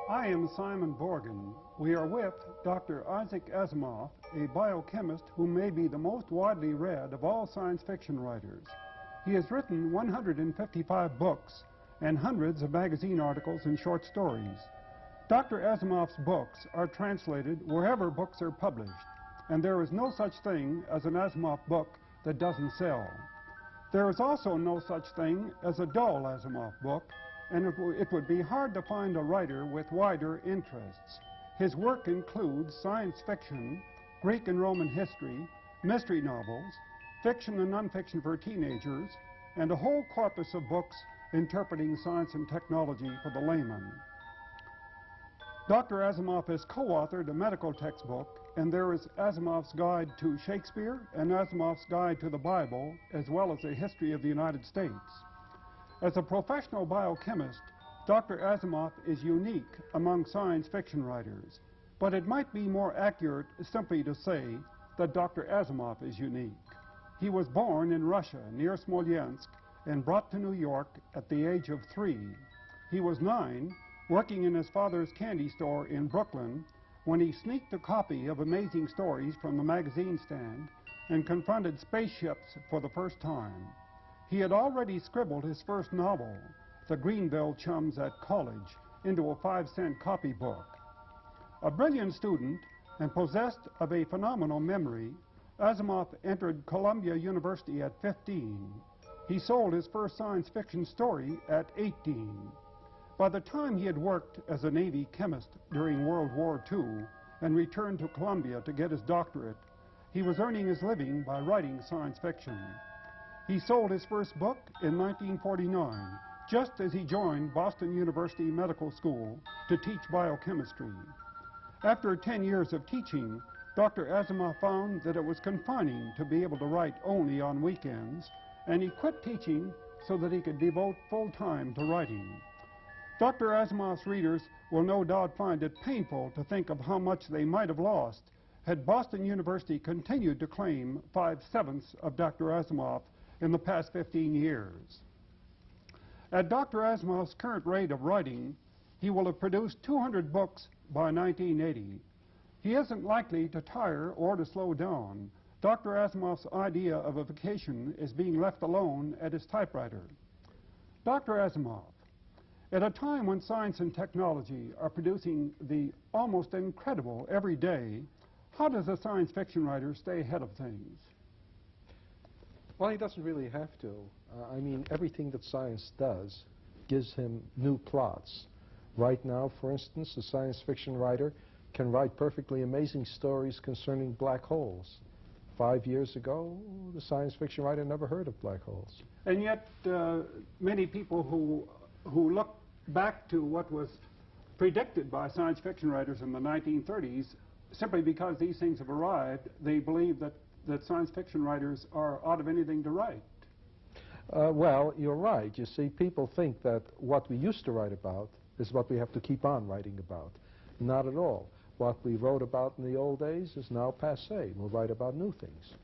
I am Simon Borgen. We are with Dr. Isaac Asimov, a biochemist who may be the most widely read of all science fiction writers. He has written 155 books and hundreds of magazine articles and short stories. Dr. Asimov's books are translated wherever books are published, and there is no such thing as an Asimov book that doesn't sell. There is also no such thing as a dull Asimov book, and it would be hard to find a writer with wider interests. His work includes science fiction, Greek and Roman history, mystery novels, fiction and nonfiction for teenagers, and a whole corpus of books interpreting science and technology for the layman. Dr. Asimov has co-authored a medical textbook, and there is Asimov's Guide to Shakespeare and Asimov's Guide to the Bible, as well as a history of the United States. As a professional biochemist, Dr. Asimov is unique among science fiction writers, but it might be more accurate simply to say that Dr. Asimov is unique. He was born in Russia, near Smolensk, and brought to New York at the age of 3. He was 9, working in his father's candy store in Brooklyn, when he sneaked a copy of Amazing Stories from the magazine stand and confronted spaceships for the first time. He had already scribbled his first novel, The Greenville Chums at College, into a 5-cent copybook. A brilliant student and possessed of a phenomenal memory, Asimov entered Columbia University at 15. He sold his first science fiction story at 18. By the time he had worked as a Navy chemist during World War II and returned to Columbia to get his doctorate, he was earning his living by writing science fiction. He sold his first book in 1949, just as he joined Boston University Medical School to teach biochemistry. After 10 years of teaching, Dr. Asimov found that it was confining to be able to write only on weekends, and he quit teaching so that he could devote full time to writing. Dr. Asimov's readers will no doubt find it painful to think of how much they might have lost had Boston University continued to claim 5/7 of Dr. Asimov in the past 15 years. At Dr. Asimov's current rate of writing, he will have produced 200 books by 1980. He isn't likely to tire or to slow down. Dr. Asimov's idea of a vacation is being left alone at his typewriter. Dr. Asimov, at a time when science and technology are producing the almost incredible every day, how does a science fiction writer stay ahead of things? Well, he doesn't really have to. I mean, everything that science does gives him new plots. Right now, for instance, a science fiction writer can write perfectly amazing stories concerning black holes. 5 years ago, the science fiction writer never heard of black holes. And yet, many people who look back to what was predicted by science fiction writers in the 1930s, simply because these things have arrived, they believe that science fiction writers are out of anything to write. Well, you're right. You see, people think that what we used to write about is what we have to keep on writing about. Not at all. What we wrote about in the old days is now passé. We'll write about new things.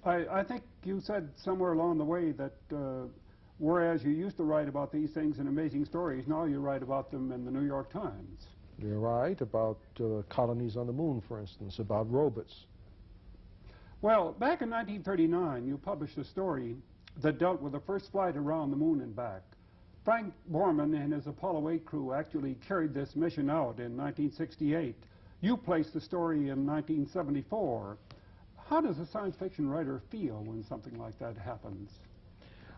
I think you said somewhere along the way that whereas you used to write about these things in Amazing Stories, now you write about them in the New York Times. You're right, about colonies on the moon, for instance, about robots. Well, back in 1939, you published a story that dealt with the first flight around the moon and back. Frank Borman and his Apollo 8 crew actually carried this mission out in 1968. You placed the story in 1974. How does a science fiction writer feel when something like that happens?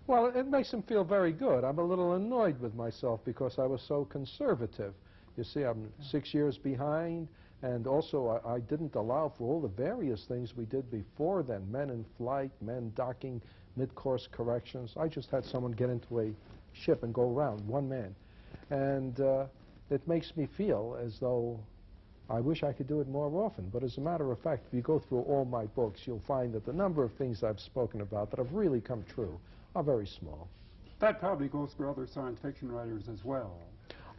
Well, it makes him feel very good. I'm a little annoyed with myself because I was so conservative. You see, I'm 6 years behind, and also I didn't allow for all the various things we did before then, men in flight, men docking, mid-course corrections. I just had someone get into a ship and go around, one man. And it makes me feel as though I wish I could do it more often. But as a matter of fact, if you go through all my books, you'll find that the number of things I've spoken about that have really come true are very small. That probably goes for other science fiction writers as well.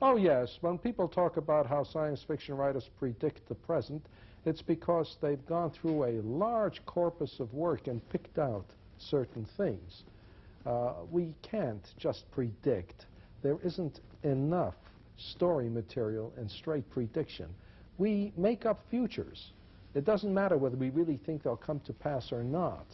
Oh, yes. When people talk about how science fiction writers predict the present, it's because they've gone through a large corpus of work and picked out certain things. We can't just predict. There isn't enough story material and straight prediction. We make up futures. It doesn't matter whether we really think they'll come to pass or not,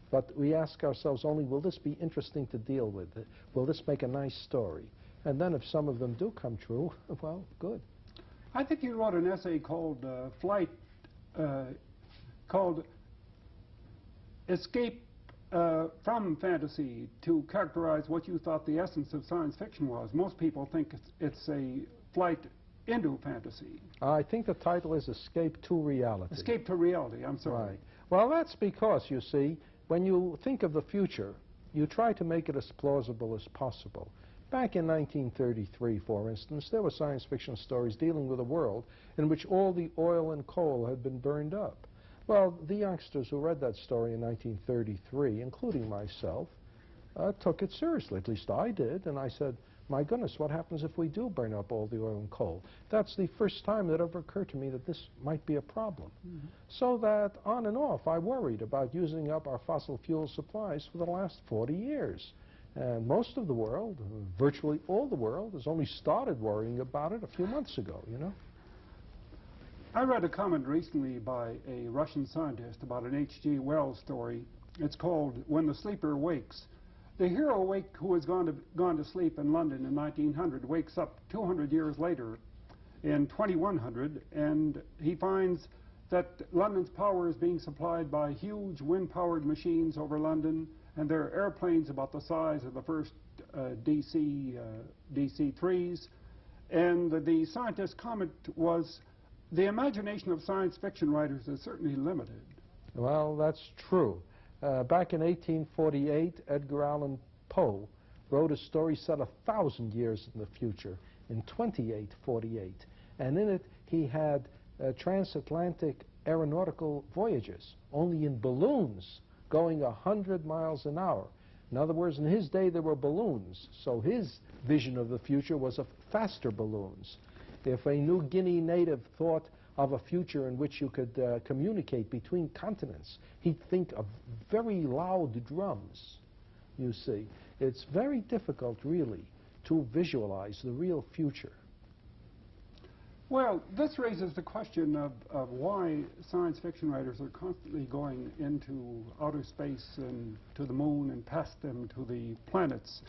but we ask ourselves only, will this be interesting to deal with? Will this make a nice story? And then if some of them do come true, well, good. I think you wrote an essay called called Escape from Fantasy to characterize what you thought the essence of science fiction was. Most people think it's a flight into fantasy. I think the title is Escape to Reality. Escape to reality, I'm sorry. Right. Well, that's because, you see, when you think of the future, you try to make it as plausible as possible. Back in 1933, for instance, there were science fiction stories dealing with a world in which all the oil and coal had been burned up. Well, the youngsters who read that story in 1933, including myself, took it seriously. At least I did. And I said, my goodness, what happens if we do burn up all the oil and coal? That's the first time that ever occurred to me that this might be a problem. Mm-hmm. So that on and off, I worried about using up our fossil fuel supplies for the last 40 years. And most of the world, virtually all the world, has only started worrying about it a few months ago, you know. I read a comment recently by a Russian scientist about an H.G. Wells story. It's called When the Sleeper Wakes. The hero who has gone to sleep in London in 1900 wakes up 200 years later in 2100, and he finds that London's power is being supplied by huge wind-powered machines over London, and there are airplanes about the size of the first DC-3s. And the scientist's comment was, the imagination of science fiction writers is certainly limited. Well, that's true. Back in 1848, Edgar Allan Poe wrote a story set 1,000 years in the future, in 2848. And in it, he had transatlantic aeronautical voyages, only in balloons, going 100 miles an hour. In other words, in his day, there were balloons. So his vision of the future was of faster balloons. If a New Guinea native thought of a future in which you could communicate between continents, he'd think of very loud drums, you see. It's very difficult, really, to visualize the real future. Well, this raises the question of why science fiction writers are constantly going into outer space and to the moon and past them to the planets.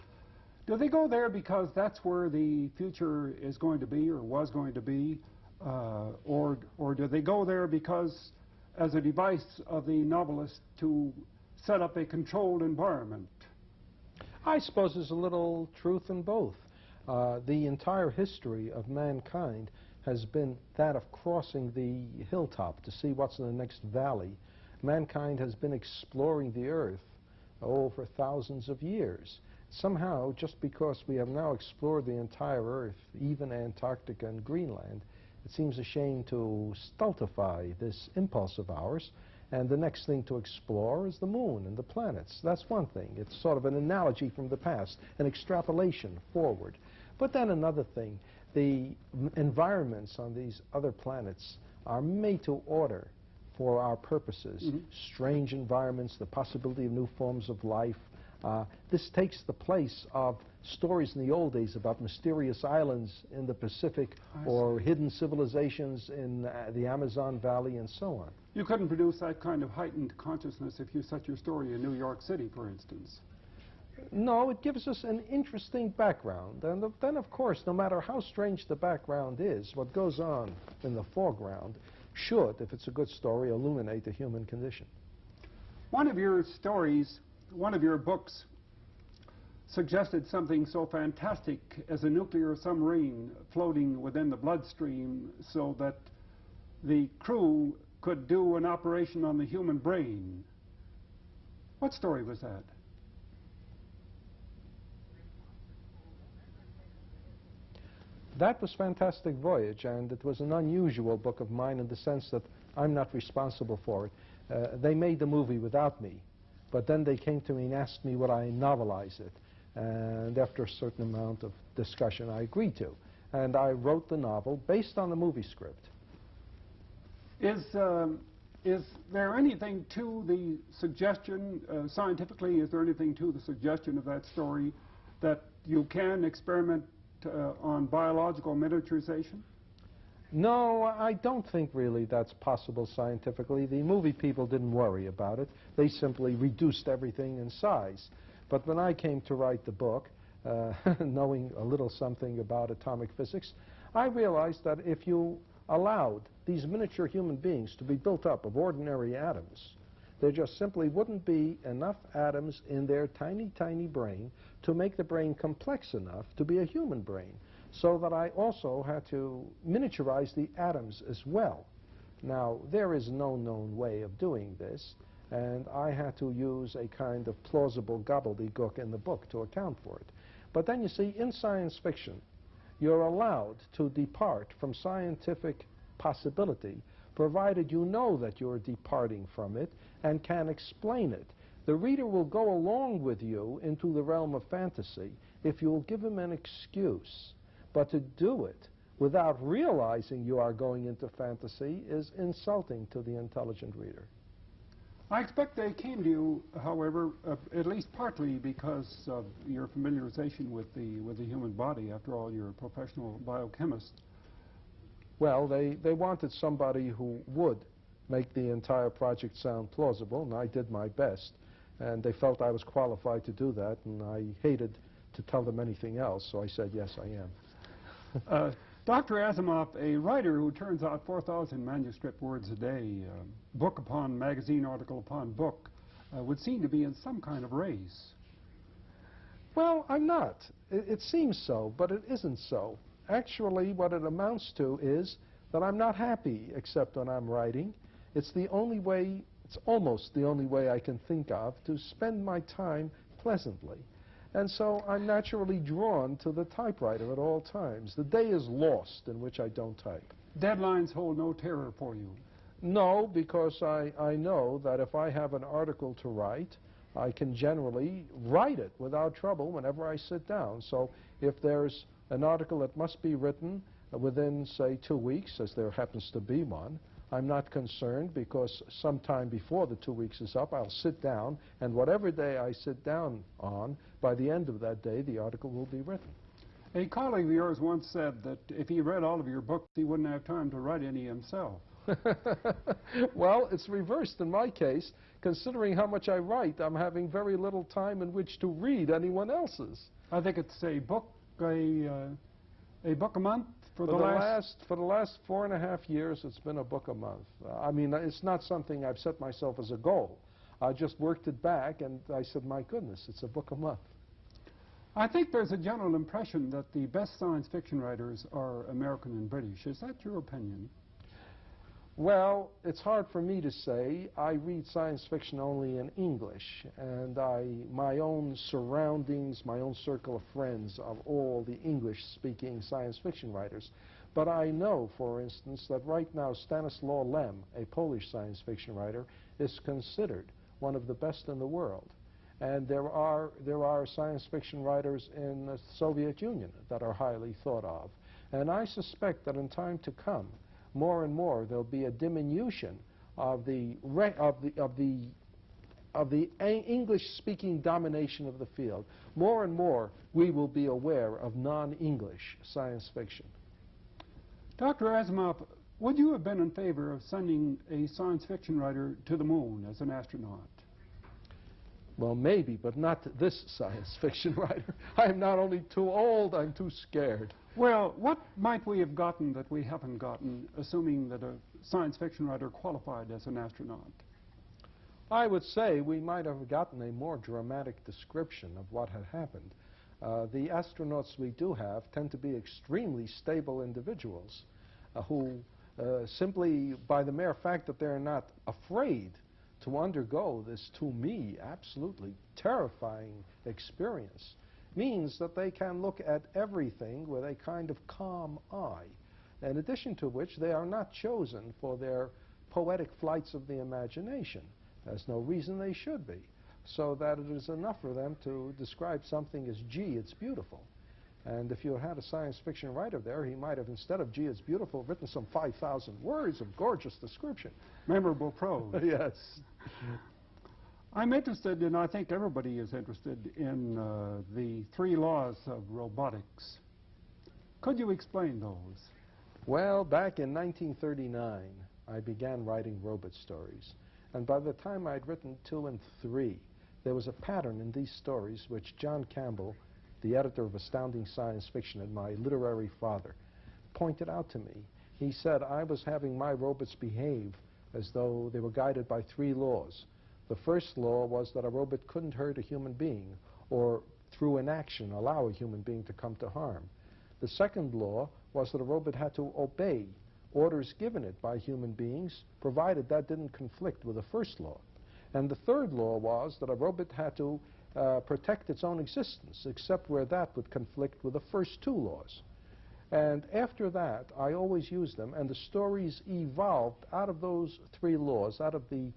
Do they go there because that's where the future is going to be or was going to be? Or do they go there because, as a device of the novelist to set up a controlled environment? I suppose there's a little truth in both. The entire history of mankind has been that of crossing the hilltop to see what's in the next valley. Mankind has been exploring the earth over thousands of years. Somehow, just because we have now explored the entire earth, even Antarctica and Greenland, it seems a shame to stultify this impulse of ours. And the next thing to explore is the moon and the planets. That's one thing. It's sort of an analogy from the past, an extrapolation forward. But then another thing, the environments on these other planets are made to order for our purposes. Mm-hmm. Strange environments, the possibility of new forms of life. This takes the place of stories in the old days about mysterious islands in the Pacific or hidden civilizations in the Amazon Valley and so on. You couldn't produce that kind of heightened consciousness if you set your story in New York City, for instance. No, it gives us an interesting background. And then, of course, no matter how strange the background is, what goes on in the foreground should, if it's a good story, illuminate the human condition. One of your stories, one of your books, suggested something so fantastic as a nuclear submarine floating within the bloodstream so that the crew could do an operation on the human brain. What story was that? That was Fantastic Voyage, and it was an unusual book of mine in the sense that I'm not responsible for it. They made the movie without me, but then they came to me and asked me would I novelize it. And after a certain amount of discussion, I agreed to. And I wrote the novel based on the movie script. Is there anything to the suggestion, scientifically, is there anything to the suggestion of that story that you can experiment on biological miniaturization? No, I don't think really that's possible scientifically. The movie people didn't worry about it. They simply reduced everything in size. But when I came to write the book, knowing a little something about atomic physics, I realized that if you allowed these miniature human beings to be built up of ordinary atoms, there just simply wouldn't be enough atoms in their tiny, tiny brain to make the brain complex enough to be a human brain. So that I also had to miniaturize the atoms as well. Now, there is no known way of doing this, and I had to use a kind of plausible gobbledygook in the book to account for it. But then you see, in science fiction, you're allowed to depart from scientific possibility, provided you know that you're departing from it and can explain it. The reader will go along with you into the realm of fantasy if you'll give him an excuse. But to do it without realizing you are going into fantasy is insulting to the intelligent reader. I expect they came to you, however, at least partly because of your familiarization with the human body. After all, you're a professional biochemist. Well, they wanted somebody who would make the entire project sound plausible, and I did my best. And they felt I was qualified to do that, and I hated to tell them anything else, so I said, yes, I am. Dr. Asimov, a writer who turns out 4,000 manuscript words a day, book upon magazine, article upon book, would seem to be in some kind of race. Well, I'm not. It seems so, but it isn't so. Actually, what it amounts to is that I'm not happy except when I'm writing. It's the only way, it's almost the only way I can think of to spend my time pleasantly. And so I'm naturally drawn to the typewriter at all times. The day is lost in which I don't type. Deadlines hold no terror for you? No, because I know that if I have an article to write, I can generally write it without trouble whenever I sit down. So if there's an article that must be written within, say, 2 weeks, as there happens to be one, I'm not concerned because sometime before the 2 weeks is up, I'll sit down, and whatever day I sit down on, by the end of that day, the article will be written. A colleague of yours once said that if he read all of your books, he wouldn't have time to write any himself. Well, it's reversed in my case. Considering how much I write, I'm having very little time in which to read anyone else's. I think it's a book a month for the last 4.5 years. It's been a book a month. I mean, it's not something I've set myself as a goal. I just worked it back, and I said, my goodness, it's a book a month. I think there's a general impression that the best science fiction writers are American and British. Is that your opinion? Well, it's hard for me to say. I read science fiction only in English, and my own surroundings, my own circle of friends are all the English-speaking science fiction writers. But I know, for instance, that right now Stanislaw Lem, a Polish science fiction writer, is considered one of the best in the world. And there are science fiction writers in the Soviet Union that are highly thought of. And I suspect that in time to come, more and more there'll be a diminution of the English-speaking domination of the field. More and more we will be aware of non-English science fiction. Dr. Asimov, would you have been in favor of sending a science fiction writer to the moon as an astronaut? Well, maybe, but not this science fiction writer. I'm not only too old, I'm too scared. Well, what might we have gotten that we haven't gotten, assuming that a science fiction writer qualified as an astronaut? I would say we might have gotten a more dramatic description of what had happened. The astronauts we do have tend to be extremely stable individuals who simply by the mere fact that they're not afraid to undergo this, to me, absolutely terrifying experience, means that they can look at everything with a kind of calm eye, in addition to which they are not chosen for their poetic flights of the imagination. There's no reason they should be, so that it is enough for them to describe something as, gee, it's beautiful. And if you had a science fiction writer there, he might have, instead of, gee, it's beautiful, written some 5,000 words of gorgeous description. Memorable prose. Yes. I'm interested, and I think everybody is interested in the 3 laws of robotics. Could you explain those? Well, back in 1939, I began writing robot stories. And by the time I'd written 2 and 3, there was a pattern in these stories which John Campbell, the editor of Astounding Science Fiction and my literary father, pointed out to me. He said I was having my robots behave as though they were guided by 3 laws. The first law was that a robot couldn't hurt a human being or through inaction allow a human being to come to harm. The second law was that a robot had to obey orders given it by human beings, provided that didn't conflict with the first law. And the third law was that a robot had to protect its own existence, except where that would conflict with the first 2 laws. And after that, I always used them, and the stories evolved out of those 3 laws, out of the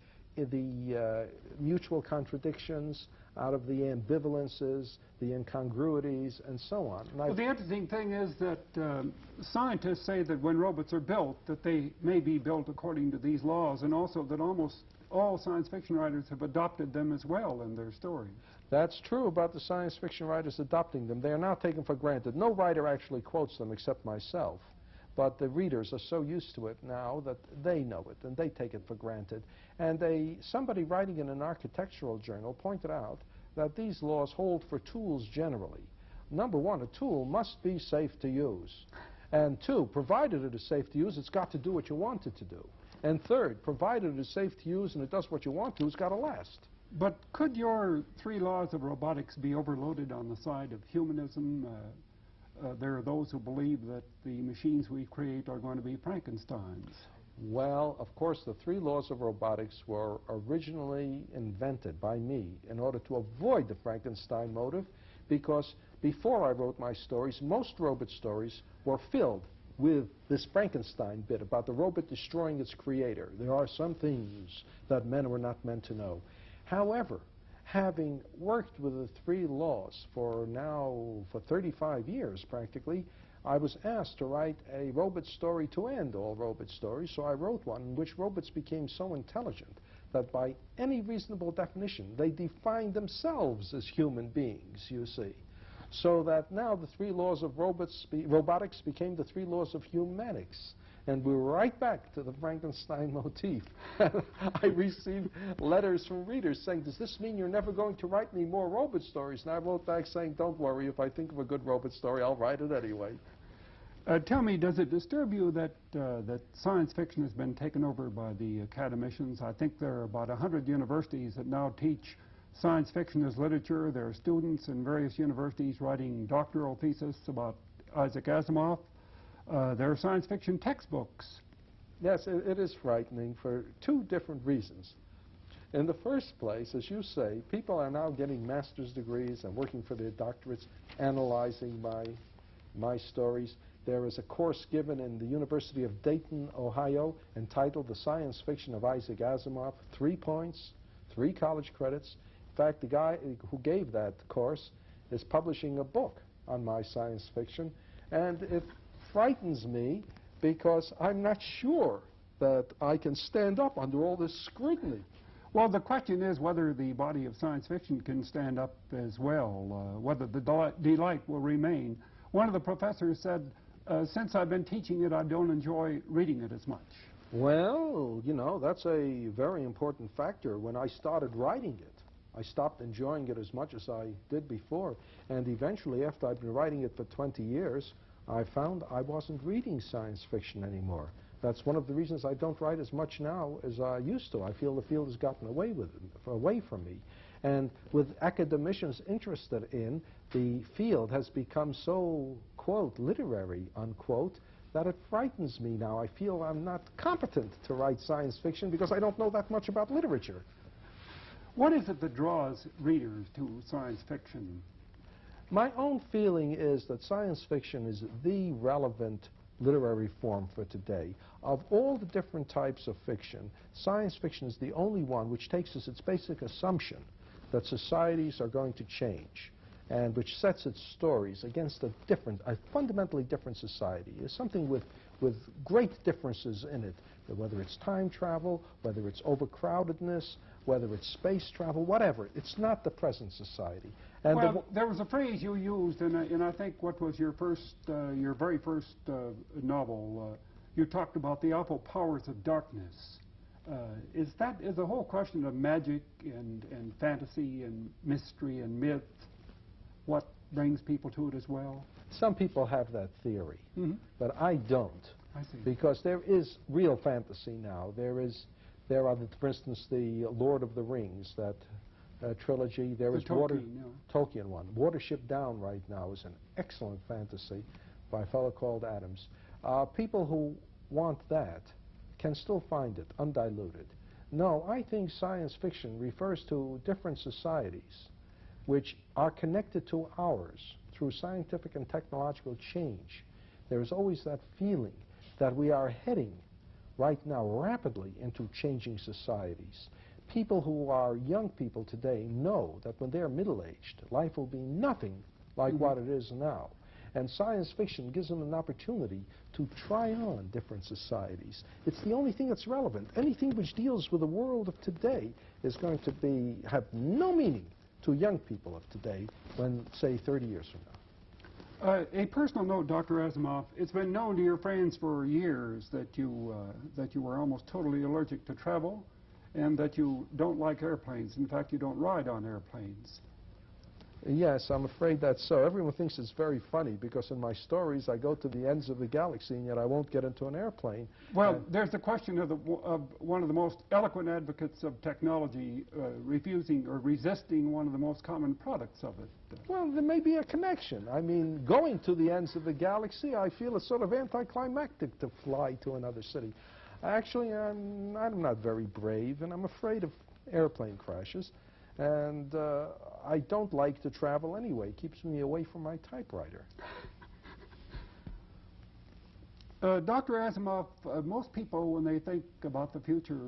mutual contradictions, out of the ambivalences, the incongruities, and so on. And well, the interesting thing is that scientists say that when robots are built, that they may be built according to these laws, and also that almost all science fiction writers have adopted them as well in their stories. That's true about the science fiction writers adopting them. They are now taken for granted. No writer actually quotes them except myself. But the readers are so used to it now that they know it, and they take it for granted. And somebody writing in an architectural journal pointed out that these laws hold for tools generally. Number 1, a tool must be safe to use. And 2, provided it is safe to use, it's got to do what you want it to do. And 3rd, provided it is safe to use and it does what you want to, it's got to last. But could your 3 laws of robotics be overloaded on the side of humanism? There are those who believe that the machines we create are going to be Frankensteins. Well, of course, the 3 laws of robotics were originally invented by me in order to avoid the Frankenstein motive, because before I wrote my stories, most robot stories were filled with this Frankenstein bit about the robot destroying its creator. There are some things that men were not meant to know. However, having worked with the 3 laws for 35 years practically, I was asked to write a robot story to end all robot stories, so I wrote one in which robots became so intelligent that by any reasonable definition they defined themselves as human beings, you see. So that now the 3 laws of robotics became the 3 laws of humanics. And we're right back to the Frankenstein motif. I received letters from readers saying, does this mean you're never going to write any more robot stories? And I wrote back saying, don't worry, if I think of a good robot story, I'll write it anyway. Tell me, does it disturb you that science fiction has been taken over by the academicians? I think there are about 100 universities that now teach science fiction as literature. There are students in various universities writing doctoral theses about Isaac Asimov. There are science fiction textbooks. Yes, it is frightening for 2 different reasons. In the first place, as you say, people are now getting master's degrees and working for their doctorates, analyzing my stories. There is a course given in the University of Dayton, Ohio, entitled The Science Fiction of Isaac Asimov, 3 points, 3 college credits. In fact, the guy who gave that course is publishing a book on my science fiction, and it frightens me because I'm not sure that I can stand up under all this scrutiny. Well, the question is whether the body of science fiction can stand up as well, whether the delight will remain. One of the professors said, since I've been teaching it, I don't enjoy reading it as much. Well, you know, that's a very important factor. When I started writing it, I stopped enjoying it as much as I did before. And eventually, after I've been writing it for 20 years, I found I wasn't reading science fiction anymore. That's one of the reasons I don't write as much now as I used to. I feel the field has gotten away from me. And with academicians interested in, the field has become so, quote, literary, unquote, that it frightens me now. I feel I'm not competent to write science fiction because I don't know that much about literature. What is it that draws readers to science fiction? My own feeling is that science fiction is the relevant literary form for today. Of all the different types of fiction, science fiction is the only one which takes as its basic assumption that societies are going to change, and which sets its stories against a fundamentally different society. It's something with great differences in it, whether it's time travel, whether it's overcrowdedness, whether it's space travel, whatever. It's not the present society. And well, there was a phrase you used in I think what was your very first novel. You talked about the awful powers of darkness. Is the whole question of magic and fantasy and mystery and myth what brings people to it as well? Some people have that theory, but I don't. I see. Because there is real fantasy now. There are, for instance, the Lord of the Rings, that trilogy. There is Tolkien one. Watership Down right now is an excellent fantasy by a fellow called Adams. People who want that can still find it undiluted. No, I think science fiction refers to different societies which are connected to ours through scientific and technological change. There is always that feeling that we are heading right now rapidly into changing societies. People who are young people today know that when they're middle-aged, life will be nothing like what it is now. And science fiction gives them an opportunity to try on different societies. It's the only thing that's relevant. Anything which deals with the world of today is going to have no meaning to young people of today when, say, 30 years from now. A personal note, Dr. Asimov. It's been known to your friends for years that you were almost totally allergic to travel, and that you don't like airplanes. In fact, you don't ride on airplanes. Yes, I'm afraid that's so. Everyone thinks it's very funny because in my stories I go to the ends of the galaxy and yet I won't get into an airplane. Well, there's the question of one of the most eloquent advocates of technology refusing or resisting one of the most common products of it. Well, there may be a connection. I mean, going to the ends of the galaxy, I feel it's sort of anticlimactic to fly to another city. Actually, I'm not very brave, and I'm afraid of airplane crashes. And I don't like to travel anyway. It keeps me away from my typewriter. Dr. Asimov, most people, when they think about the future,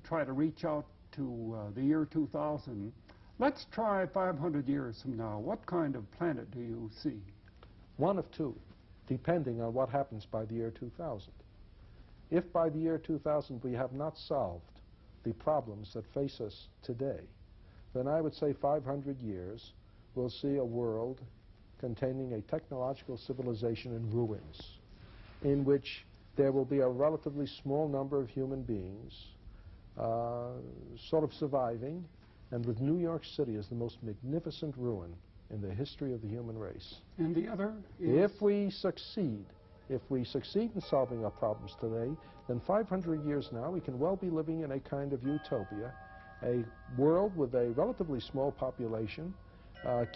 try to reach out to the year 2000. Let's try 500 years from now. What kind of planet do you see? One of two, depending on what happens by the year 2000. If by the year 2000 we have not solved the problems that face us today, then I would say 500 years we'll see a world containing a technological civilization in ruins, in which there will be a relatively small number of human beings sort of surviving, and with New York City as the most magnificent ruin in the history of the human race. And the other is? If we succeed in solving our problems today, then 500 years now we can well be living in a kind of utopia, a world with a relatively small population,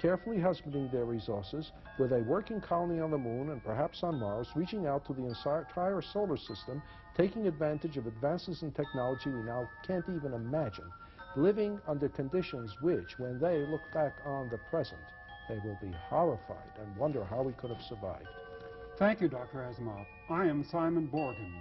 carefully husbanding their resources, with a working colony on the moon and perhaps on Mars, reaching out to the entire solar system, taking advantage of advances in technology we now can't even imagine, living under conditions which, when they look back on the present, they will be horrified and wonder how we could have survived. Thank you, Dr. Asimov. I am Simon Borgen.